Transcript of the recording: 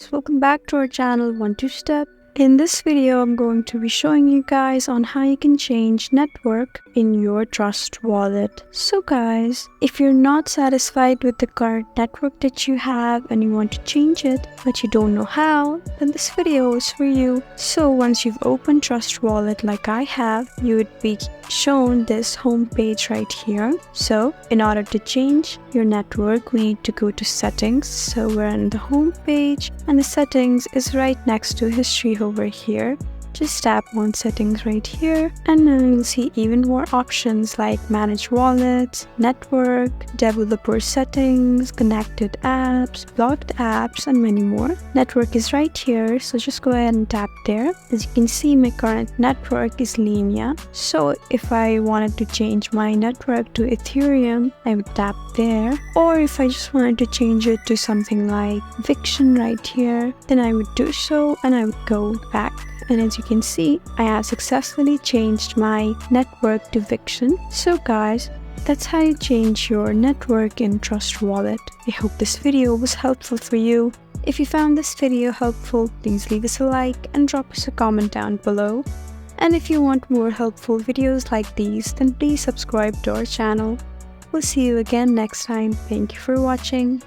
So welcome back to our channel 1-2-Step. In this video, I'm going to be showing you guys on how you can change network in your Trust wallet. So guys, if you're not satisfied with the current network that you have and you want to change it, but you don't know how, then this video is for you. So once you've opened Trust wallet like I have, you would be shown this home page right here. So in order to change your network, we need to go to settings. So we're on the home page and the settings is right next to history over here. Just tap on settings right here and then you'll see even more options like manage wallets, network, developer settings, connected apps, blocked apps, and many more. Network is right here, so just go ahead and tap there. As you can see, my current network is Linea. So if I wanted to change my network to Ethereum, I would tap there. Or if I just wanted to change it to something like Viction right here, then I would do so and I would go back. And as you can see, I have successfully changed my network to Viction. So guys, that's how you change your network in Trust Wallet. I hope this video was helpful for you. If you found this video helpful, please leave us a like and drop us a comment down below. And if you want more helpful videos like these, then please subscribe to our channel. We'll see you again next time. Thank you for watching.